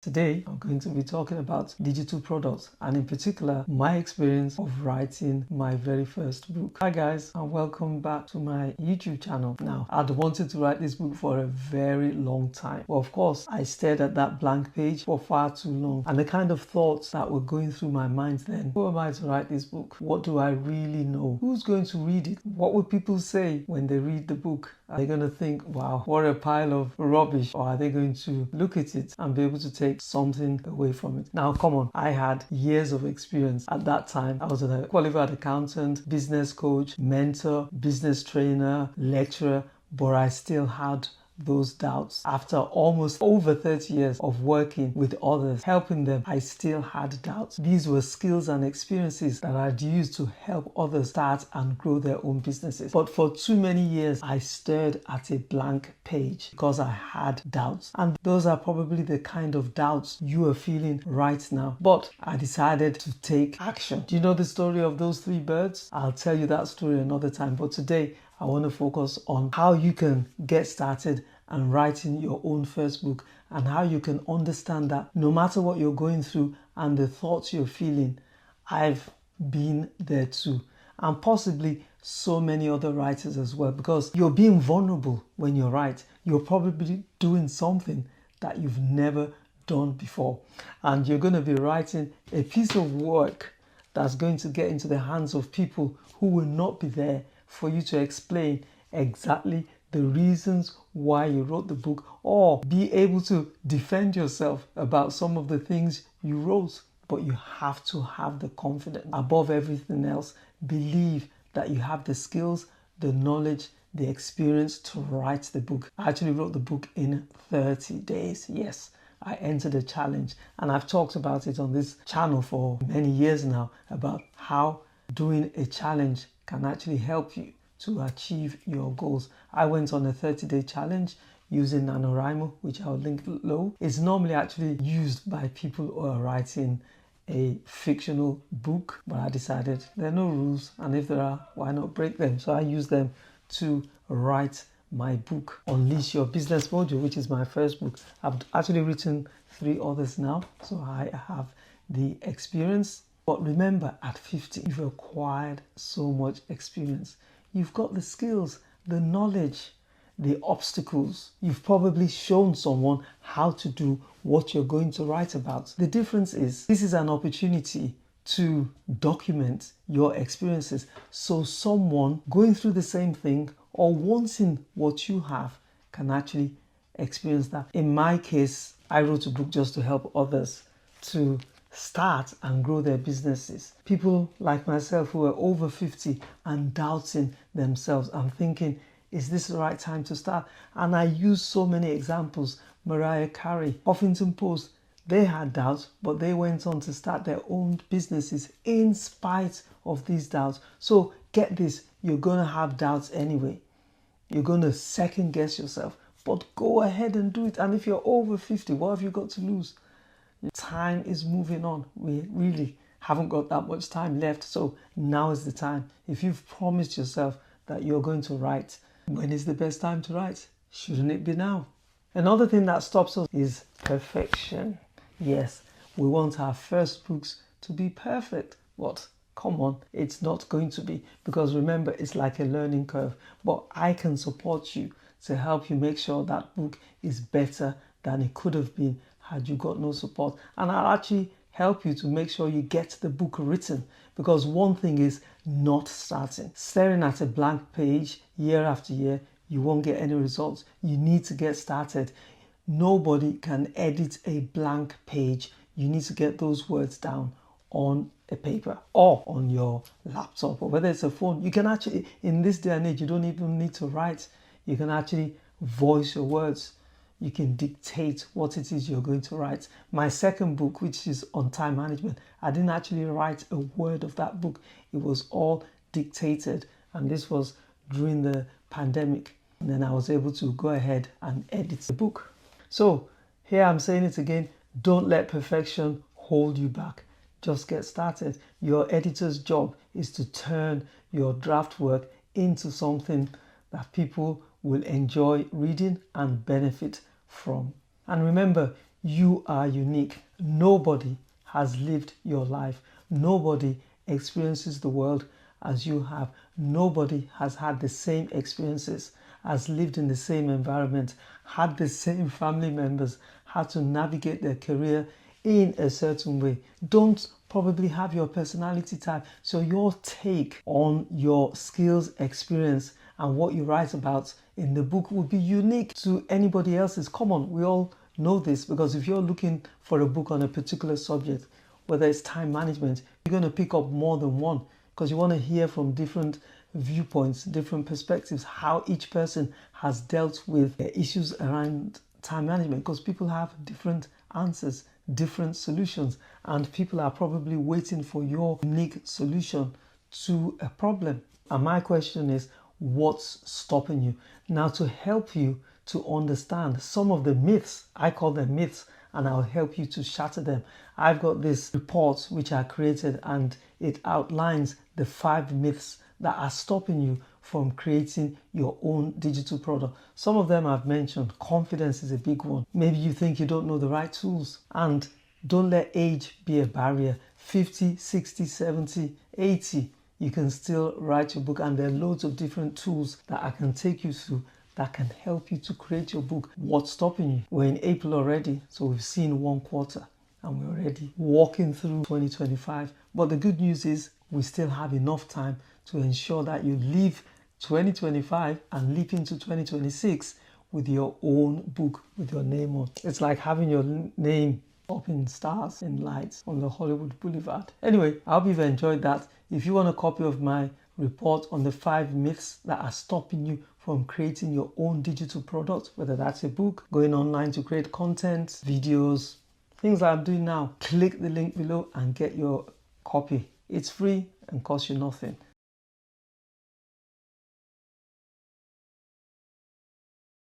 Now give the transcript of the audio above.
Today, I'm going to be talking about digital products and in particular, my experience of writing my very first book. Hi guys, and welcome back to my YouTube channel. Now, I'd wanted to write this book for a very long time. Well, of course, I stared at that blank page for far too long. And the kind of thoughts that were going through my mind then, who am I to write this book? What do I really know? Who's going to read it? What will people say when they read the book? Are they going to think, wow, what a pile of rubbish? Or are they going to look at it and be able to take something away from it? Now, come on, I had years of experience at that time. I was a qualified accountant, business coach, mentor, business trainer, lecturer, but I still had those doubts. After almost over 30 years of working with others, helping them, I still had doubts. These were skills and experiences that I'd used to help others start and grow their own businesses. But for too many years, I stared at a blank page because I had doubts. And those are probably the kind of doubts you are feeling right now. But I decided to take action. Do you know the story of those three birds? I'll tell you that story another time. But today, I want to focus on how you can get started and writing your own first book, and how you can understand that no matter what you're going through and the thoughts you're feeling, I've been there too, and possibly so many other writers as well, because you're being vulnerable when you write. You're probably doing something that you've never done before, and you're going to be writing a piece of work that's going to get into the hands of people who will not be there for you to explain exactly the reasons why you wrote the book, or be able to defend yourself about some of the things you wrote. But you have to have the confidence. Above everything else, believe that you have the skills, the knowledge, the experience to write the book. I actually wrote the book in 30 days. Yes, I entered a challenge, and I've talked about it on this channel for many years now, about how doing a challenge can actually help you to achieve your goals. I went on a 30-day challenge using NaNoWriMo, which I'll link below. It's normally actually used by people who are writing a fictional book, but I decided there are no rules, and if there are, why not break them? So I use them to write my book, Unleash Your Business Mojo, which is my first book. I've actually written 3 others now, so I have the experience. But remember, at 50, you've acquired so much experience. You've got the skills, the knowledge, the obstacles. You've probably shown someone how to do what you're going to write about. The difference is, this is an opportunity to document your experiences, so someone going through the same thing or wanting what you have can actually experience that. In my case, I wrote a book just to help others to start and grow their businesses. People like myself who are over 50 and doubting themselves and thinking, is this the right time to start? And I use so many examples. Mariah Carey, Huffington Post, they had doubts, but they went on to start their own businesses in spite of these doubts. So get this, you're going to have doubts anyway. You're going to second guess yourself, but go ahead and do it. And if you're over 50, what have you got to lose? Time is moving on. We really haven't got that much time left. So now is the time. If you've promised yourself that you're going to write, when is the best time to write? Shouldn't it be now? Another thing that stops us is perfection. Yes, we want our first books to be perfect. What? Come on, it's not going to be, because remember, it's like a learning curve. But I can support you to help you make sure that book is better than it could have been had you got no support. And I'll actually help you to make sure you get the book written, because one thing is not starting. Staring at a blank page year after year, you won't get any results. You need to get started. Nobody can edit a blank page. You need to get those words down on a paper or on your laptop, or whether it's a phone. You can actually, in this day and age, you don't even need to write. You can actually voice your words. You can dictate what it is you're going to write. My second book, which is on time management, I didn't actually write a word of that book. It was all dictated, and this was during the pandemic. And then I was able to go ahead and edit the book. So here I'm saying it again, don't let perfection hold you back. Just get started. Your editor's job is to turn your draft work into something that people will enjoy reading and benefit from. And remember, You are unique. Nobody has lived your life. Nobody experiences the world as you have. Nobody has had the same experiences, has lived in the same environment, had the same family members, had to navigate their career in a certain way. Don't probably have your personality type. So your take on your skills, experience, and what you write about in the book would be unique to anybody else's. Come on, we all know this, because if you're looking for a book on a particular subject, whether it's time management, you're going to pick up more than one, because you want to hear from different viewpoints, different perspectives, how each person has dealt with issues around time management, because people have different answers, different solutions, and people are probably waiting for your unique solution to a problem. And my question is, what's stopping you? Now, to help you to understand some of the myths, I call them myths, and I'll help you to shatter them. I've got this report which I created, and it outlines the 5 myths that are stopping you from creating your own digital product. Some of them I've mentioned. Confidence is a big one. Maybe you think you don't know the right tools, and don't let age be a barrier. 50, 60, 70, 80, you can still write your book, and there are loads of different tools that I can take you through that can help you to create your book. What's stopping you? We're in April already, so we've seen 1 quarter and we're already walking through 2025. But the good news is we still have enough time to ensure that you leave 2025 and leap into 2026 with your own book with your name on. It's like having your name up in stars and lights on the Hollywood Boulevard. Anyway, I hope you've enjoyed that. If you want a copy of my report on the 5 myths that are stopping you from creating your own digital product, whether that's a book, going online to create content, videos, things that I'm doing now, click the link below and get your copy. It's free and costs you nothing.